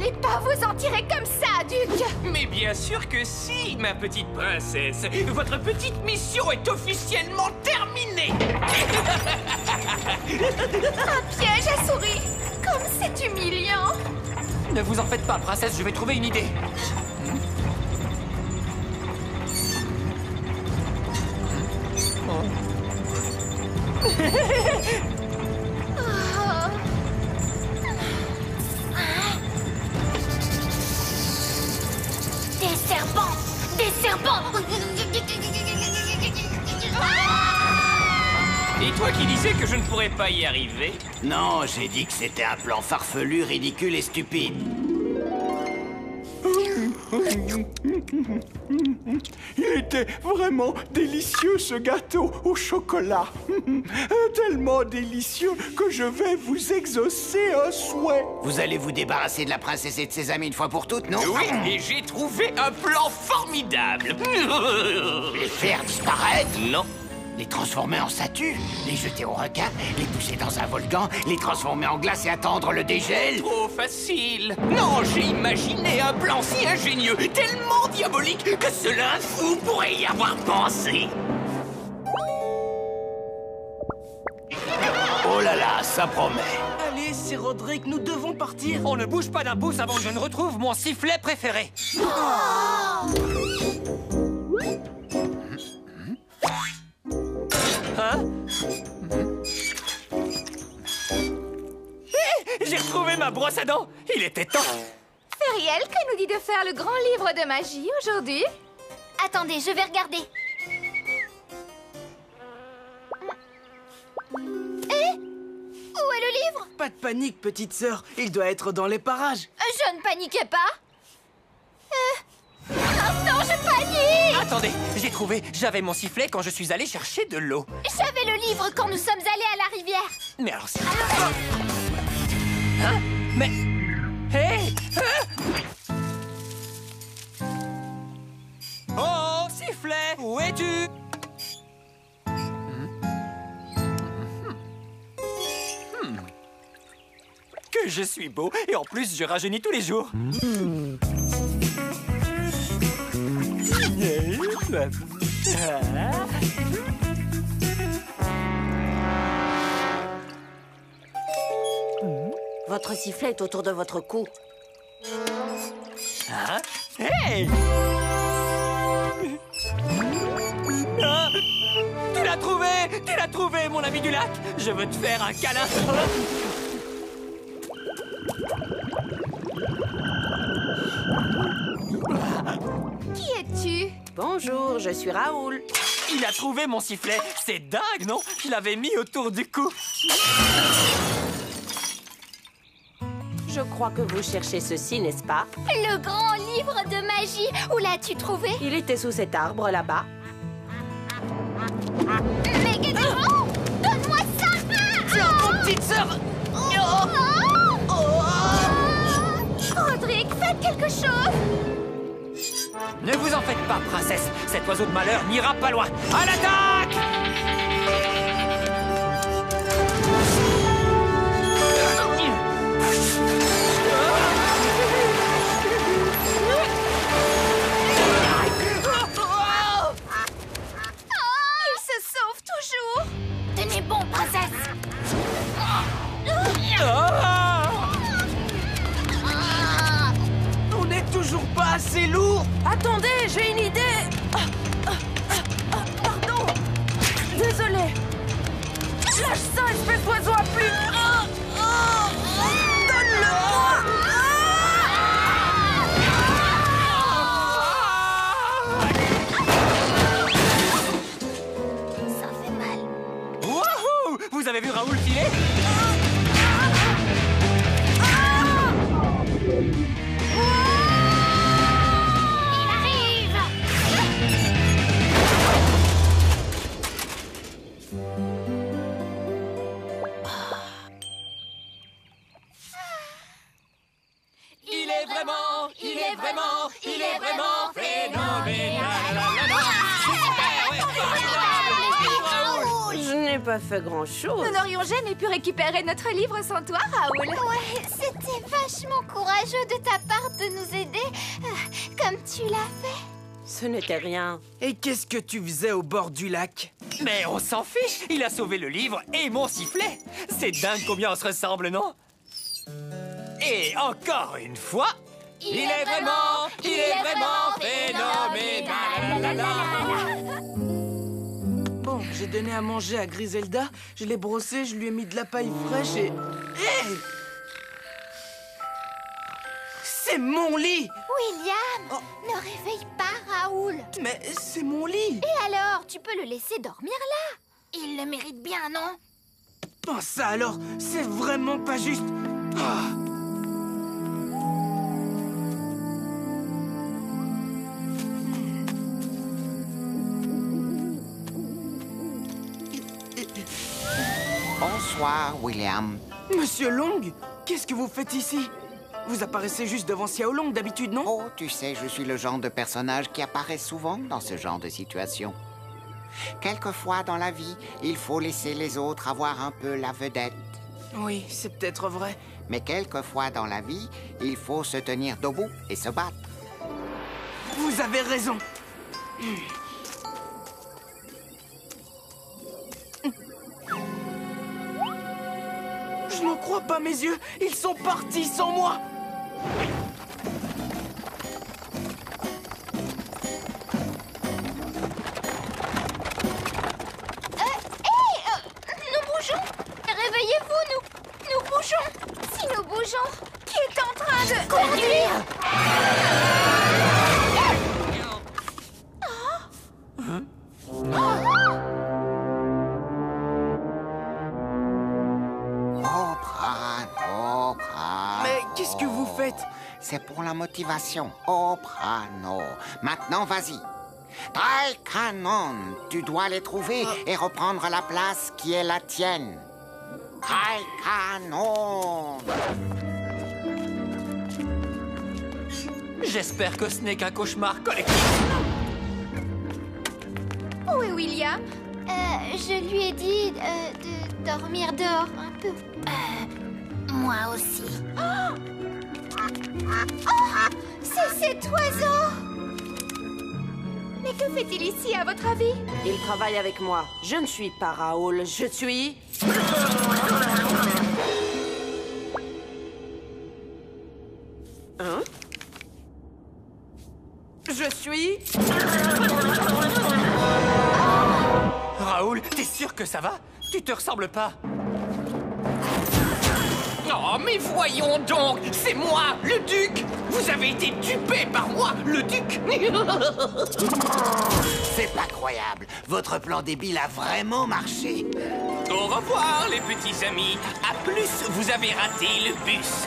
n'allez pas vous en tirer comme ça, Duc! Mais bien sûr que si, ma petite princesse. Votre petite mission est officiellement terminée. Un piège à souris! Comme c'est humiliant! Ne vous en faites pas, princesse, je vais trouver une idée. Des serpents! Des serpents! Et toi qui disais que je ne pourrais pas y arriver? Non, j'ai dit que c'était un plan farfelu, ridicule et stupide. Il était vraiment délicieux, ce gâteau au chocolat. Tellement délicieux que je vais vous exaucer un souhait. Vous allez vous débarrasser de la princesse et de ses amis une fois pour toutes, non? Oui, et j'ai trouvé un plan formidable. Les faire disparaître? Non. Les transformer en statues? Les jeter au requin? Les pousser dans un volcan? Les transformer en glace et attendre le dégel? Trop facile. Non, j'ai imaginé un plan si ingénieux, tellement diabolique que seul un fou pourrait y avoir pensé. Oh là là, ça promet. Allez, c'est Roderick, nous devons partir. On ne bouge pas d'un pouce avant que je ne retrouve mon sifflet préféré. Hein? J'ai retrouvé ma brosse à dents. Il était temps. Feriel, que nous dit de faire le grand livre de magie aujourd'hui? Attendez, je vais regarder. Où est le livre? Pas de panique, petite sœur. Il doit être dans les parages. Je ne paniquais pas. Maintenant, je panique! Attendez, j'ai trouvé. J'avais mon sifflet quand je suis allé chercher de l'eau. J'avais le livre quand nous sommes allés à la rivière. Mais alors c'est... Hein? Mais... Hé! Oh, sifflet! Où es-tu? Que je suis beau, et en plus je rajeunis tous les jours. Votre sifflet est autour de votre cou. Hein? Hey! Ah! Tu l'as trouvé! Tu l'as trouvé, mon ami du lac! Je veux te faire un câlin! Qui es-tu? Bonjour, je suis Raoul. Il a trouvé mon sifflet! C'est dingue, non? Je l'avais mis autour du cou! Je crois que vous cherchez ceci, n'est-ce pas? Le grand livre de magie. Où l'as-tu trouvé? Il était sous cet arbre là-bas. Mais qu'est-ce que... Oh! Donne-moi ça! Tiens, mon petite sœur. Roderick, faites quelque chose! Ne vous en faites pas, princesse! Cet oiseau de malheur n'ira pas loin! À l'attaque! Il se sauve toujours! Tenez bon, princesse! On n'est toujours pas assez lourd. Attendez, j'ai une idée. Pardon. Désolé. Lâche ça, espèce d'oiseau à plumes. Donne-le-moi. Ça fait mal. Wouhou! Vous avez vu Raoul filer? Il arrive! Il est vraiment phénoménal. Je n'ai pas fait grand-chose. Nous n'aurions jamais pu récupérer notre livre sans toi, Raoul. Ouais, c'était vachement courageux de ta part de nous aider, comme tu l'as fait. Ce n'était rien. Et qu'est-ce que tu faisais au bord du lac? Mais on s'en fiche, il a sauvé le livre et mon sifflet. C'est dingue combien on se ressemble, non? Et encore une fois, il est vraiment phénoménal. Bon, j'ai donné à manger à Griselda, je l'ai brossé, je lui ai mis de la paille fraîche et... Hey! C'est mon lit! William, ne réveille pas Raoul. Mais c'est mon lit! Et alors, tu peux le laisser dormir là. Il le mérite bien, non? Oh, ça alors, c'est vraiment pas juste. Ah. Bonsoir, William. Monsieur Long, qu'est-ce que vous faites ici? Vous apparaissez juste devant Xiao Long d'habitude, non? Oh, tu sais, je suis le genre de personnage qui apparaît souvent dans ce genre de situation. Quelquefois dans la vie, il faut laisser les autres avoir un peu la vedette. Oui, c'est peut-être vrai. Mais quelquefois dans la vie, il faut se tenir debout et se battre. Vous avez raison. Je n'en crois pas mes yeux. Ils sont partis sans moi. Nous bougeons. Réveillez-vous, nous bougeons. Si nous bougeons, qui est en train de conduire? Mais qu'est-ce que vous faites? C'est pour la motivation. Oprano. Maintenant, vas-y. Traikanon, tu dois les trouver et reprendre la place qui est la tienne. Traikanon. J'espère que ce n'est qu'un cauchemar collectif. Où est William? Je lui ai dit de dormir dehors un peu. Moi aussi. C'est cet oiseau! Mais que fait-il ici, à votre avis? Il travaille avec moi. Je ne suis pas Raoul, je suis... Hein? Je suis... Raoul, t'es sûr que ça va? Tu te ressembles pas. Oh, mais voyons donc, c'est moi, le duc. Vous avez été dupé par moi, le duc. C'est pas croyable. Votre plan débile a vraiment marché. Au revoir, les petits amis. À plus, vous avez raté le bus.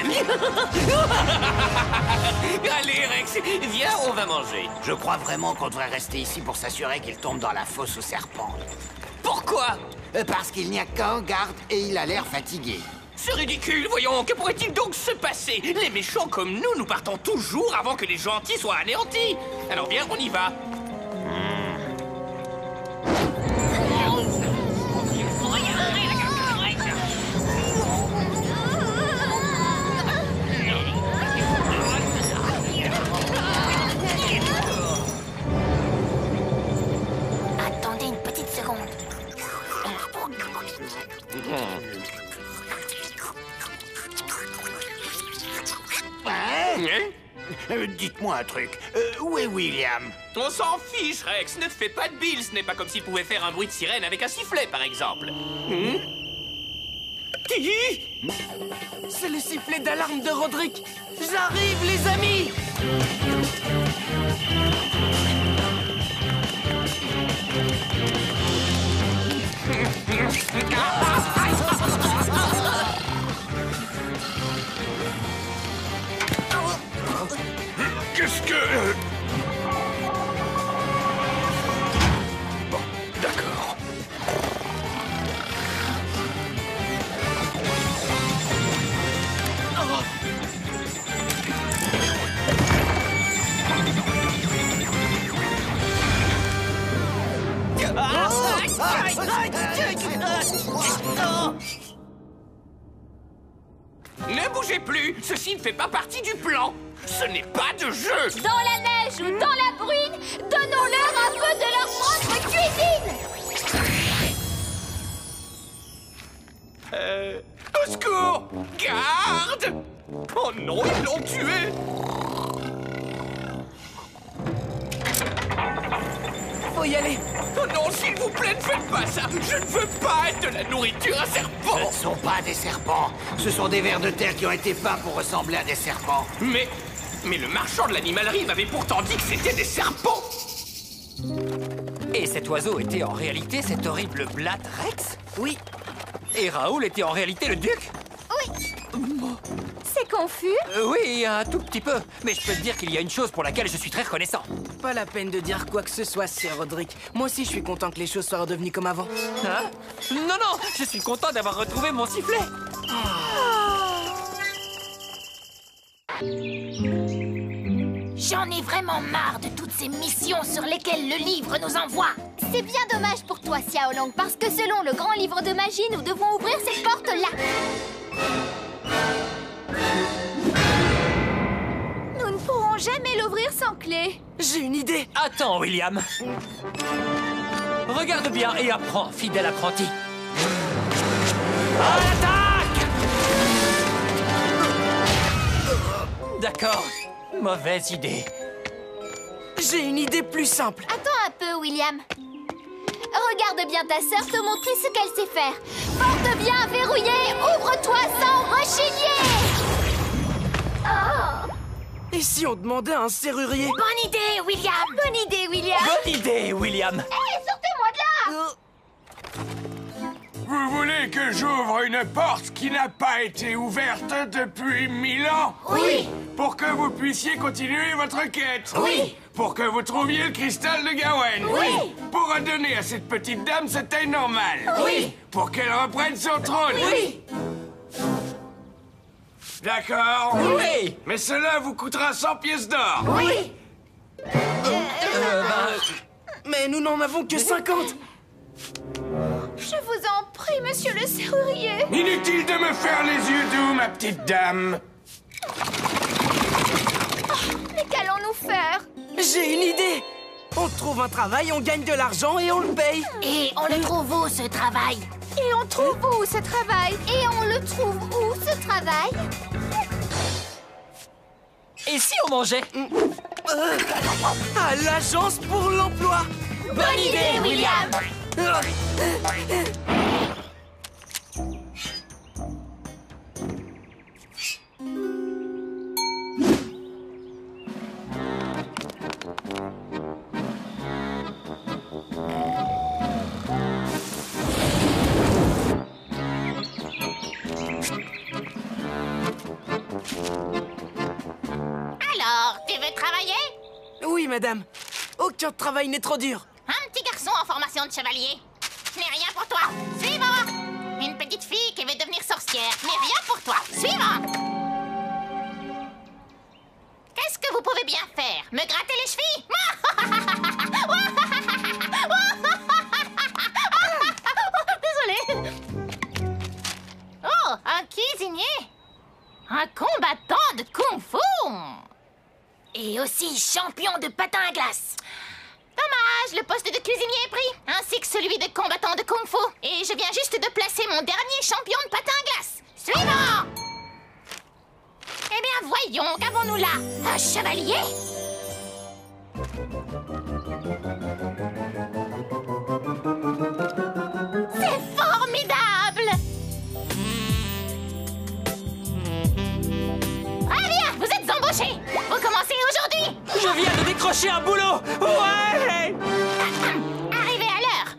Allez, Rex, viens, on va manger. Je crois vraiment qu'on devrait rester ici pour s'assurer qu'il tombe dans la fosse aux serpents. Pourquoi? Parce qu'il n'y a qu'un garde et il a l'air fatigué. C'est ridicule, voyons, que pourrait-il donc se passer? Les méchants comme nous partons toujours avant que les gentils soient anéantis. Alors bien, on y va. Attendez une petite seconde. Dites-moi un truc. Où est William? On s'en fiche, Rex. Ne te fais pas de bile. Ce n'est pas comme s'il pouvait faire un bruit de sirène avec un sifflet, par exemple. C'est le sifflet d'alarme de Roderick. J'arrive, les amis. Qu'est-ce que... Bon, d'accord. bougez plus. Ceci ne fait pas partie du plan. Ce n'est pas de jeu. Dans la neige ou dans la bruine, donnons-leur un peu de leur propre cuisine. Au secours! Garde! Oh non, ils l'ont tué! Faut y aller. Oh non, s'il vous plaît, ne faites pas ça! Je ne veux pas être de la nourriture à Ce serpent! ne sont pas des serpents. Ce sont des vers de terre qui ont été peints pour ressembler à des serpents. Mais le marchand de l'animalerie m'avait pourtant dit que c'était des serpents! Et cet oiseau était en réalité cet horrible Blatt Rex? Oui. Et Raoul était en réalité le duc? C'est confus. Oui, un tout petit peu. Mais je peux te dire qu'il y a une chose pour laquelle je suis très reconnaissant. Pas la peine de dire quoi que ce soit, Sir Roderick. Moi aussi, je suis content que les choses soient redevenues comme avant. Hein? Non, non, je suis content d'avoir retrouvé mon sifflet. J'en ai vraiment marre de toutes ces missions sur lesquelles le livre nous envoie. C'est bien dommage pour toi, Xiaolong, parce que selon le grand livre de magie, nous devons ouvrir cette porte-là. Nous ne pourrons jamais l'ouvrir sans clé. J'ai une idée. Attends, William. Regarde bien et apprends, fidèle apprenti. À l'attaque! D'accord. Mauvaise idée. J'ai une idée plus simple. Attends un peu, William. Regarde bien ta sœur te montrer ce qu'elle sait faire. Porte bien verrouillée, ouvre-toi sans rechigner. Et si on demandait à un serrurier? Bonne idée, William. Bonne idée, William. Bonne idée, William. Hé, sortez-moi de là. Vous voulez que j'ouvre une porte qui n'a pas été ouverte depuis 1000 ans? Oui. Pour que vous puissiez continuer votre quête? Oui. Pour que vous trouviez le cristal de Gawain? Oui. Pour redonner à cette petite dame sa taille normale? Oui. Pour qu'elle reprenne son trône? Oui. D'accord? Oui. Mais cela vous coûtera 100 pièces d'or? Oui. Mais nous n'en avons que 50. Je vous en prie, monsieur le serrurier. Inutile de me faire les yeux doux, ma petite dame. Mais qu'allons-nous faire? J'ai une idée. On trouve un travail, on gagne de l'argent et on le paye. Et on le trouve où, ce travail? Et on trouve où ce travail? Et on le trouve où, ce travail? Et si on mangeait? À l'agence pour l'emploi. Bonne idée, William. Alors, tu veux travailler? Oui, madame. Aucun travail n'est trop dur. Un petit garçon en formation de chevalier. Je n'ai rien pour toi. Suivant. Une petite fille qui veut devenir sorcière. Je n'ai rien pour toi. Suivant. Qu'est-ce que vous pouvez bien faire? Me gratter les chevilles? Désolée. Oh, un cuisinier. Un combattant de kung-fu. Et aussi champion de patin à glace. Dommage, le poste de cuisinier est pris, ainsi que celui de combattant de kung-fu. Et je viens juste de placer mon dernier champion de patin à glace. Suivant. Eh bien, voyons, qu'avons-nous là? Un chevalier? C'est formidable! Ah bien, vous êtes embauchés. Vous commencez aujourd'hui. Je viens de décrocher un boulot. Ouais. Arrivez à l'heure.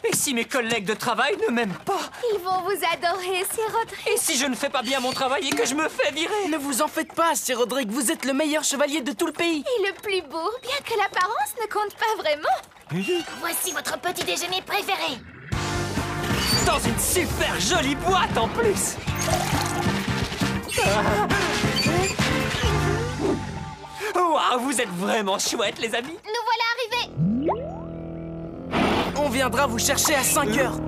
Et si mes collègues de travail ne m'aiment pas? Ils vont vous adorer, Sir Roderick. Et si je ne fais pas bien mon travail et que je me fais virer? Ne vous en faites pas, Sir Roderick. Vous êtes le meilleur chevalier de tout le pays. Et le plus beau, bien que l'apparence ne compte pas vraiment. Voici votre petit déjeuner préféré. Dans une super jolie boîte en plus. Waouh, vous êtes vraiment chouettes, les amis. Nous voilà arrivés. On viendra vous chercher à 5 heures.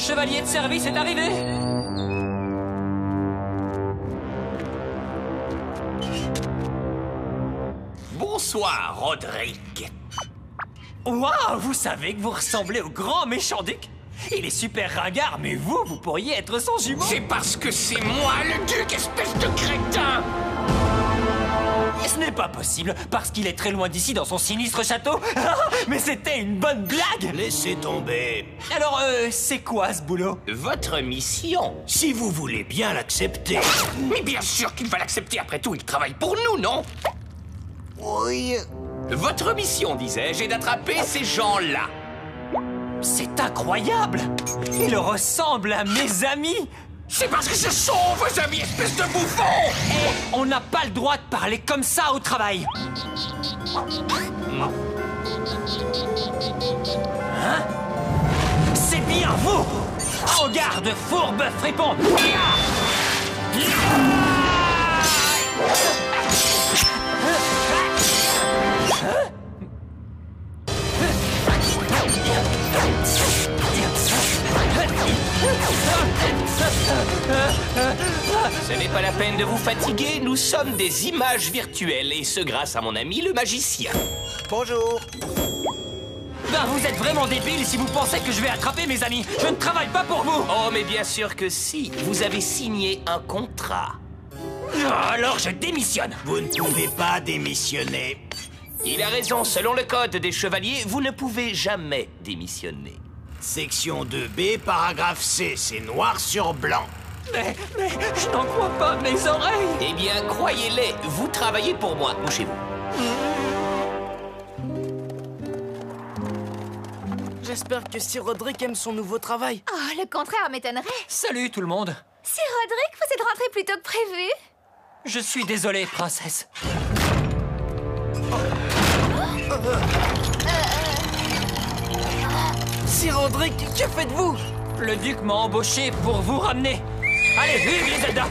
chevalier de service est arrivé. Bonsoir, Roderick. Waouh, vous savez que vous ressemblez au grand méchant duc? Il est super ringard, mais vous pourriez être son jumeau. C'est parce que c'est moi le duc, espèce de crétin! Ce n'est pas possible, parce qu'il est très loin d'ici dans son sinistre château. Mais c'était une bonne blague. Laissez tomber. Alors, c'est quoi ce boulot? Votre mission. Si vous voulez bien l'accepter. Mais bien sûr qu'il va l'accepter, après tout, il travaille pour nous, non? Oui. Votre mission, disais-je, est d'attraper ces gens-là. C'est incroyable. Il ressemble à mes amis. C'est parce que ce sont vos amis, espèce de bouffon! Et on n'a pas le droit de parler comme ça au travail. Hein? C'est bien vous! En garde, fourbe fripon! Ce n'est pas la peine de vous fatiguer, nous sommes des images virtuelles, et ce grâce à mon ami le magicien. Bonjour. Ben, vous êtes vraiment débile si vous pensez que je vais attraper mes amis. Je ne travaille pas pour vous. Oh, mais bien sûr que si, vous avez signé un contrat. Alors je démissionne. Vous ne pouvez pas démissionner. Il a raison, selon le code des chevaliers, vous ne pouvez jamais démissionner. Section 2B, paragraphe C, c'est noir sur blanc. Mais je n'en crois pas mes oreilles. Eh bien, croyez-les, vous travaillez pour moi. Bouchez-vous. J'espère que Sir Roderick aime son nouveau travail. Oh, le contraire m'étonnerait. Salut tout le monde. Sir Roderick, vous êtes rentré plus tôt que prévu. Je suis désolé, princesse. Sir Roderick, que faites-vous? Le duc m'a embauché pour vous ramener. Allez, vive les Zelda!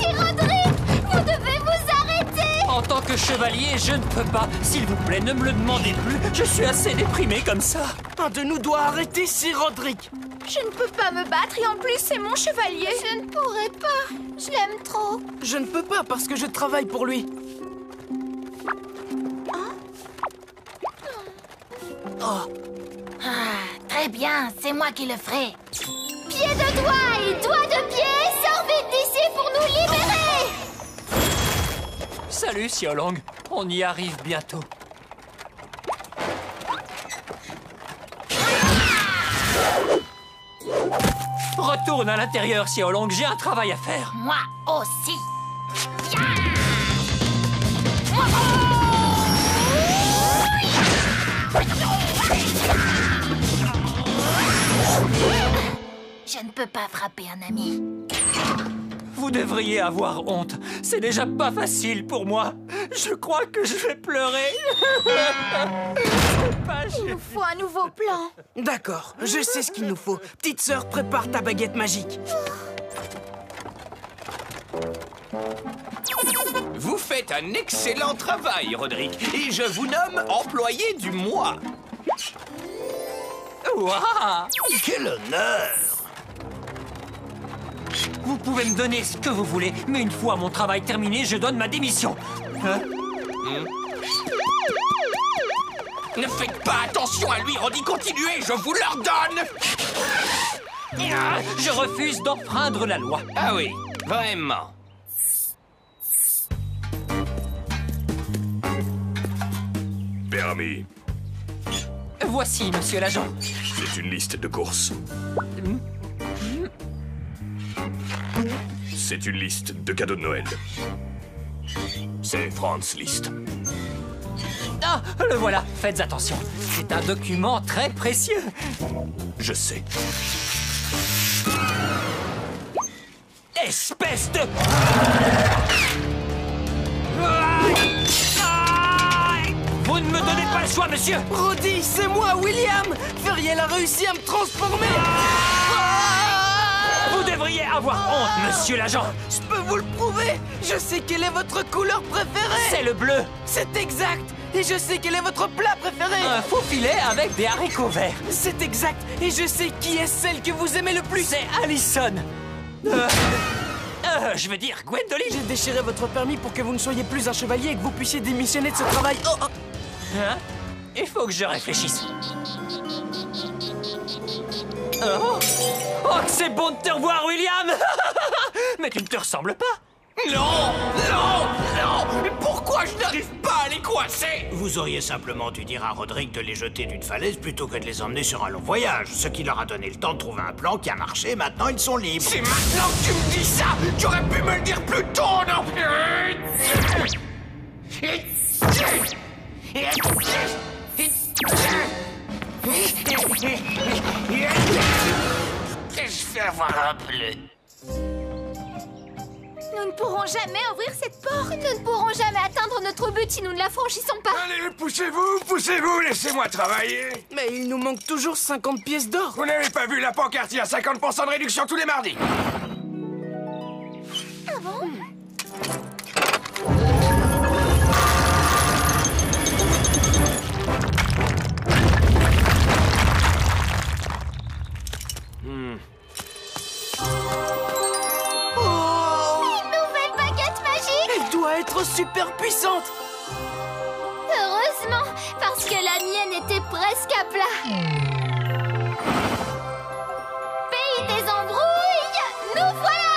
Sir Roderick, vous devez vous arrêter. En tant que chevalier, je ne peux pas. S'il vous plaît, ne me le demandez plus. Je suis assez déprimé comme ça. Un de nous doit arrêter Sir Roderick. Je ne peux pas me battre et en plus, c'est mon chevalier. Je ne pourrais pas. Je l'aime trop. Je ne peux pas parce que je travaille pour lui. Très bien, c'est moi qui le ferai. Pied de doigt et doigt de pied, sors vite d'ici pour nous libérer. Salut, Xiaolong. On y arrive bientôt. Retourne à l'intérieur, Xiaolong. J'ai un travail à faire. Moi aussi. Je ne peux pas frapper un ami. Vous devriez avoir honte. C'est déjà pas facile pour moi. Je crois que je vais pleurer. Il nous faut un nouveau plan. D'accord, je sais ce qu'il nous faut. Petite sœur, prépare ta baguette magique. Vous faites un excellent travail, Roderick, et je vous nomme employé du mois. Waouh! Quel honneur! Vous pouvez me donner ce que vous voulez, mais une fois mon travail terminé, je donne ma démission. Hein? Ne faites pas attention à lui, Roddy, continuez, je vous l'ordonne. Je refuse d'enfreindre la loi. Ah oui, vraiment. Permis. Voici, monsieur l'agent. C'est une liste de courses. C'est une liste de cadeaux de Noël. C'est Franz List. Ah, le voilà. Faites attention. C'est un document très précieux. Je sais. Espèce de... Vous ne me donnez pas le choix, monsieur. Roddy, c'est moi, William. Feriel a réussi à me transformer. Vous devriez avoir honte, monsieur l'agent. Je peux vous le prouver. Je sais quelle est votre couleur préférée. C'est le bleu. C'est exact. Et je sais quel est votre plat préféré. Un faux filet avec des haricots verts. C'est exact. Et je sais qui est celle que vous aimez le plus. C'est Allison. Je veux dire Gwendoline. J'ai déchiré votre permis pour que vous ne soyez plus un chevalier et que vous puissiez démissionner de ce travail. Oh. Hein? Il faut que je réfléchisse. Oh, que c'est bon de te revoir, William. Mais tu ne te ressembles pas. Non! Mais pourquoi je n'arrive pas à les coincer? Vous auriez simplement dû dire à Roderick de les jeter d'une falaise plutôt que de les emmener sur un long voyage, ce qui leur a donné le temps de trouver un plan qui a marché. Maintenant, ils sont libres. C'est maintenant que tu me dis ça! Tu aurais pu me le dire plus tôt, non? Je vais avoir un bleu. Nous ne pourrons jamais ouvrir cette porte. Nous ne pourrons jamais atteindre notre but si nous ne la franchissons pas. Allez, poussez-vous, laissez-moi travailler. Mais il nous manque toujours 50 pièces d'or. Vous n'avez pas vu la pancarte, il y a 50% de réduction tous les mardis. Ah bon? Être super puissante. Heureusement, parce que la mienne était presque à plat. Pays des embrouilles, nous voilà.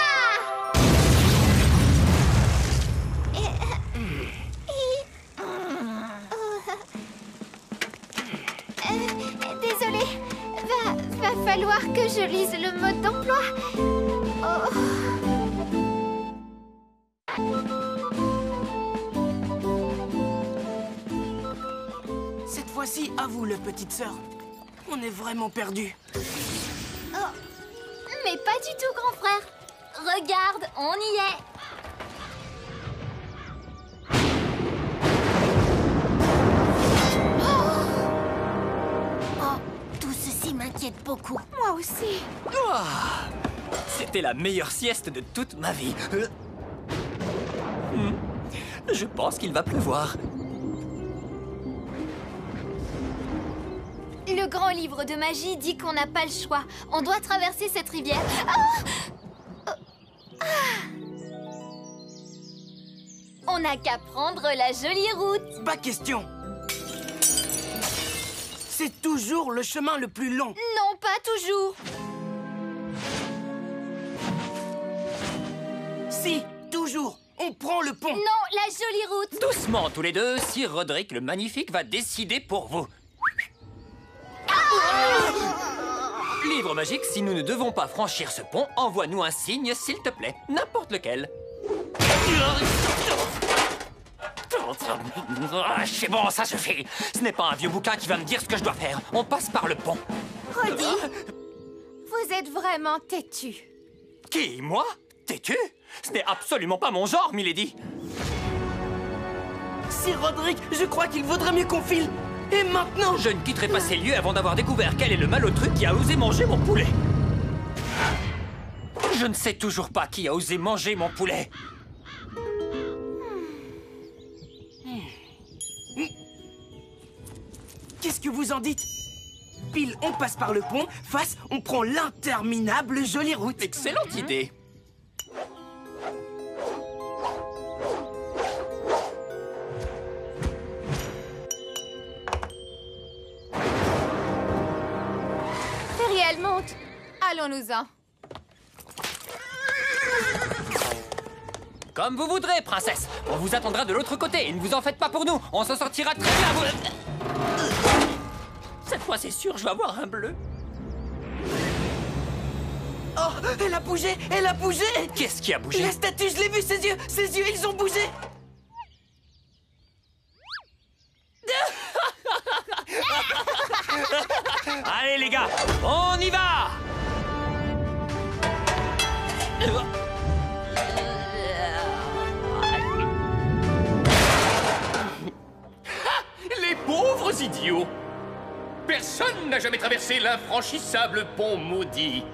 Désolée, va falloir que je lise le mode d'emploi. Oh. Voici à vous, la petite sœur. On est vraiment perdus. Oh, mais pas du tout, grand frère. Regarde, on y est. Oh, tout ceci m'inquiète beaucoup. Moi aussi. Oh, c'était la meilleure sieste de toute ma vie. Je pense qu'il va pleuvoir. Le grand livre de magie dit qu'on n'a pas le choix. On doit traverser cette rivière. On n'a qu'à prendre la jolie route. Pas question. C'est toujours le chemin le plus long. Non, pas toujours. Si, toujours. On prend le pont. Non, la jolie route. Doucement, tous les deux. Sir Roderick le Magnifique va décider pour vous. Livre magique, si nous ne devons pas franchir ce pont, envoie-nous un signe, s'il te plaît. N'importe lequel. C'est bon, ça suffit. Ce n'est pas un vieux bouquin qui va me dire ce que je dois faire. On passe par le pont. Roddy, vous êtes vraiment têtu. Qui, moi? Têtu? Ce n'est absolument pas mon genre, milady. Sir Roderick, je crois qu'il vaudrait mieux qu'on file. Et maintenant? Je ne quitterai pas ces lieux avant d'avoir découvert quel est le malotru qui a osé manger mon poulet. Je ne sais toujours pas qui a osé manger mon poulet. Qu'est-ce que vous en dites? Pile, on passe par le pont. Face, on prend l'interminable jolie route. Excellente idée. Elle monte. Allons-nous-en. Comme vous voudrez, princesse. On vous attendra de l'autre côté et ne vous en faites pas pour nous. On s'en sortira très bien. Cette fois, c'est sûr, je vais avoir un bleu. Oh, elle a bougé. Elle a bougé. Qu'est-ce qui a bougé? La statue, je l'ai vu, ses yeux, ils ont bougé. Allez, les gars, on y va! Les pauvres idiots! Personne n'a jamais traversé l'infranchissable pont maudit.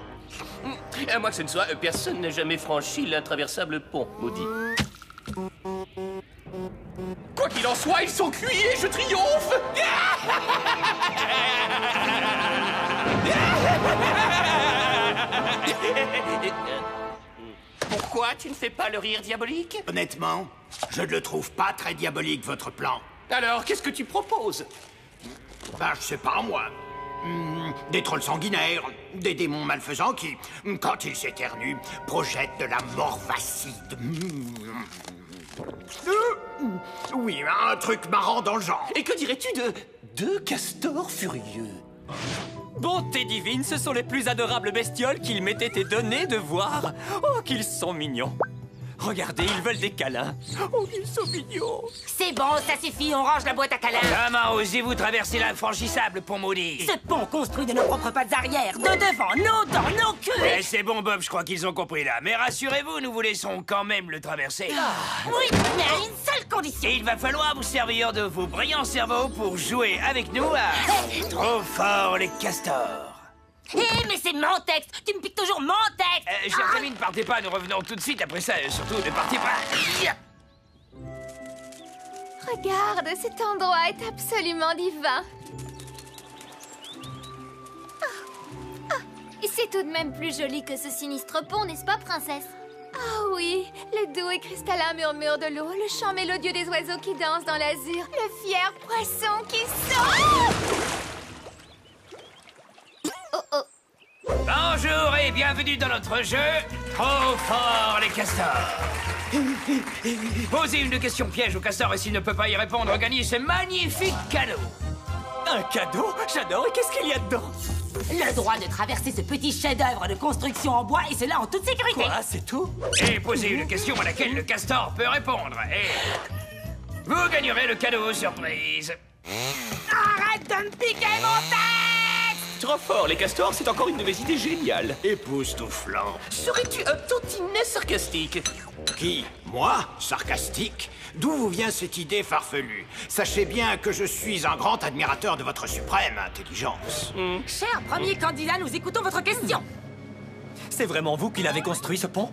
À moins que ce ne soit, personne n'a jamais franchi l'intraversable pont, maudit. Quoi qu'il en soit, ils sont cuits et je triomphe. Pourquoi tu ne fais pas le rire diabolique? Honnêtement, je ne le trouve pas très diabolique, votre plan. Alors, qu'est-ce que tu proposes? Ben, je sais pas, moi. Des trolls sanguinaires, des démons malfaisants qui, quand ils s'éternuent, projettent de la morvacide. Oui, un truc marrant dans le genre. Et que dirais-tu de deux castors furieux? Bonté divine, ce sont les plus adorables bestioles qu'il m'ait été donné de voir. Oh, qu'ils sont mignons. Regardez, ils veulent des câlins. Oh, ils sont mignons. C'est bon, ça suffit, on range la boîte à câlins. Comment osez-vous traverser l'infranchissable, pont maudit? Ce pont construit de nos propres pattes arrière, de devant, nos dents, nos queues. Eh, c'est bon, Bob, je crois qu'ils ont compris là. Mais rassurez-vous, nous vous laissons quand même le traverser. Oui, mais à une seule condition. Et il va falloir vous servir de vos brillants cerveaux pour jouer avec nous à Trop fort les castors. Hé, mais c'est mon texte. Tu me piques toujours mon texte. Chers amis, ne partez pas, nous revenons tout de suite après ça. Surtout, ne partez pas. Regarde, cet endroit est absolument divin. Et c'est tout de même plus joli que ce sinistre pont, n'est-ce pas, princesse? Ah oui, le doux et cristallin murmure de l'eau, le chant mélodieux des oiseaux qui dansent dans l'azur, le fier poisson qui sort. Bonjour et bienvenue dans notre jeu Trop fort les castors. Posez une question piège au castor et s'il ne peut pas y répondre, gagnez ce magnifique cadeau. Un cadeau? J'adore. Et qu'est-ce qu'il y a dedans? Le droit de traverser ce petit chef-d'œuvre de construction en bois et cela en toute sécurité. Quoi, c'est tout? Et posez une question à laquelle le castor peut répondre. Et vous gagnerez le cadeau surprise. Arrête de me piquer mon texte! Trop fort, les castors, c'est encore une de mes idées géniales. Époustouflant. Serais-tu un tantinet sarcastique? Qui? Moi? Sarcastique? D'où vous vient cette idée farfelue? Sachez bien que je suis un grand admirateur de votre suprême intelligence. Cher premier candidat, nous écoutons votre question. C'est vraiment vous qui l'avez construit, ce pont?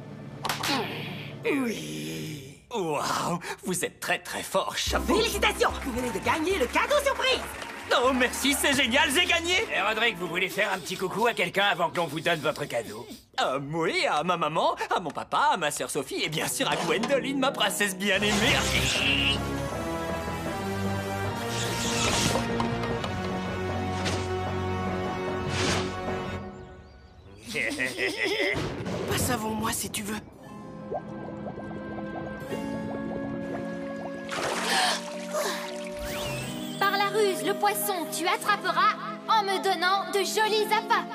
Oui. Waouh, vous êtes très très fort, chapeau. Félicitations, vous venez de gagner le cadeau surprise. Oh, merci, c'est génial, j'ai gagné. Et Roderick, vous voulez faire un petit coucou à quelqu'un avant que l'on vous donne votre cadeau? Oui, à ma maman, à mon papa, à ma sœur Sophie et bien sûr à Gwendoline, ma princesse bien-aimée. Passe avant moi si tu veux. Par la ruse, le poisson, tu attraperas en me donnant de jolis appâts.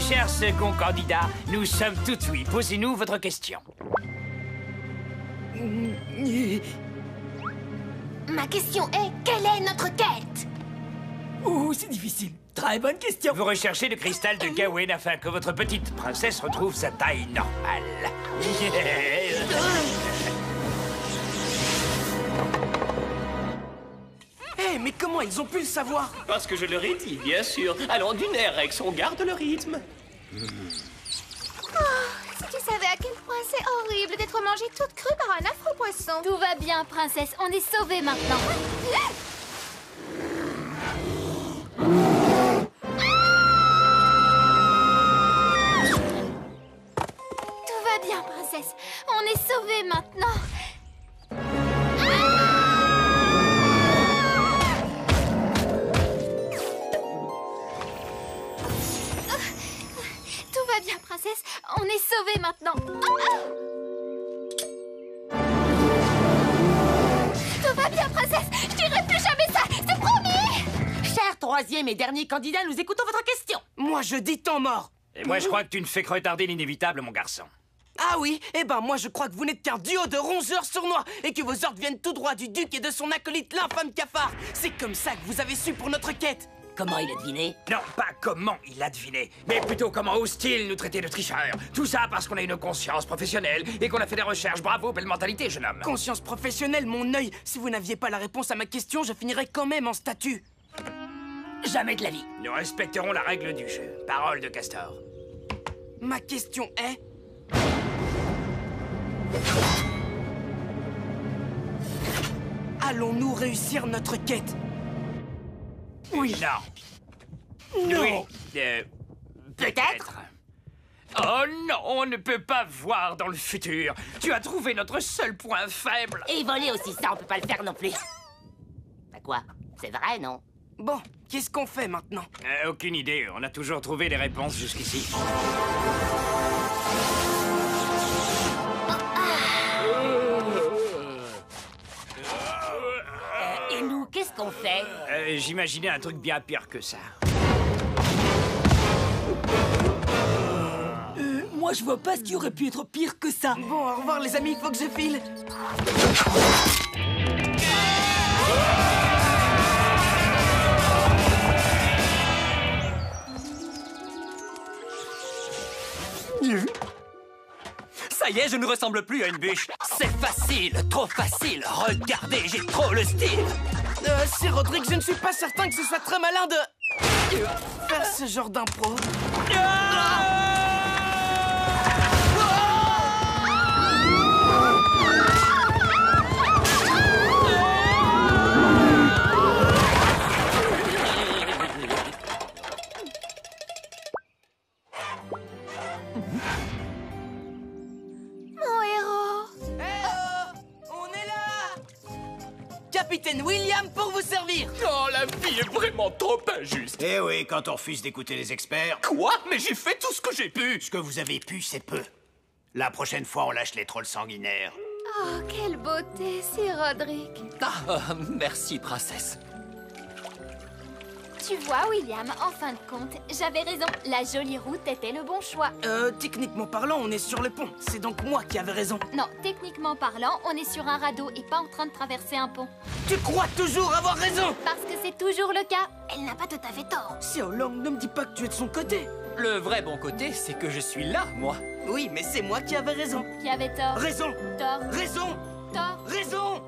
Cher second candidat, nous sommes tout oui. Posez-nous votre question. Ma question est, quelle est notre quête? C'est difficile. Très bonne question. Vous recherchez le cristal de Gawain afin que votre petite princesse retrouve sa taille normale. Mais comment ils ont pu le savoir? Parce que je leur ai dit, bien sûr. Allons, d'une air, Rex, on garde le rythme. Si tu savais à quel point c'est horrible d'être mangée toute crue par un affreux poisson. Tout va bien, princesse, on est sauvés maintenant. Tout va bien, princesse. On est sauvés maintenant. Tout va bien, princesse. On est sauvés maintenant. troisième et dernier candidat, nous écoutons votre question. Moi, je dis temps mort. Et moi, je crois que tu ne fais que retarder l'inévitable, mon garçon. Ah oui? Eh ben, moi, je crois que vous n'êtes qu'un duo de rongeurs sournois et que vos ordres viennent tout droit du duc et de son acolyte, l'infâme cafard. C'est comme ça que vous avez su pour notre quête. Comment il a deviné? Non, pas comment il a deviné, mais plutôt comment ose-t-il nous traiter de tricheurs. Tout ça parce qu'on a une conscience professionnelle et qu'on a fait des recherches. Bravo, belle mentalité, jeune homme. Conscience professionnelle, mon œil. Si vous n'aviez pas la réponse à ma question, je finirais quand même en statue. Jamais de la vie. Nous respecterons la règle du jeu. Parole de Castor. Ma question est... Allons-nous réussir notre quête? Oui. Non. Non. Oui. Peut-être. Oh non, on ne peut pas voir dans le futur. Tu as trouvé notre seul point faible. Et voler aussi, ça, on peut pas le faire non plus. Bah quoi? C'est vrai, non? Bon, qu'est-ce qu'on fait maintenant? Aucune idée, on a toujours trouvé les réponses jusqu'ici. Et nous, qu'est-ce qu'on fait? J'imaginais un truc bien pire que ça. Moi, je vois pas ce qui aurait pu être pire que ça. Bon, au revoir les amis, il faut que je file. Ça y est, je ne ressemble plus à une bûche. C'est facile, trop facile. Regardez, j'ai trop le style. C'est Rodrigue, je ne suis pas certain que ce soit très malin de... faire ce genre d'impro. Capitaine William pour vous servir. Oh, la vie est vraiment trop injuste. Eh oui, quand on refuse d'écouter les experts... Quoi? Mais j'ai fait tout ce que j'ai pu. Ce que vous avez pu, c'est peu. La prochaine fois, on lâche les trolls sanguinaires. Oh, quelle beauté, c'est Roderick. Merci, princesse. Tu vois, William, en fin de compte, j'avais raison. La jolie route était le bon choix. Techniquement parlant, on est sur le pont. C'est donc moi qui avais raison. Non, techniquement parlant, on est sur un radeau et pas en train de traverser un pont. Tu crois toujours avoir raison? Parce que c'est toujours le cas. Elle n'a pas tout à fait tort. Xiao Long, ne me dis pas que tu es de son côté. Le vrai bon côté, c'est que je suis là, moi. Oui, mais c'est moi qui avais raison. Qui avait tort. Raison. Tort. Raison. Tort. Raison.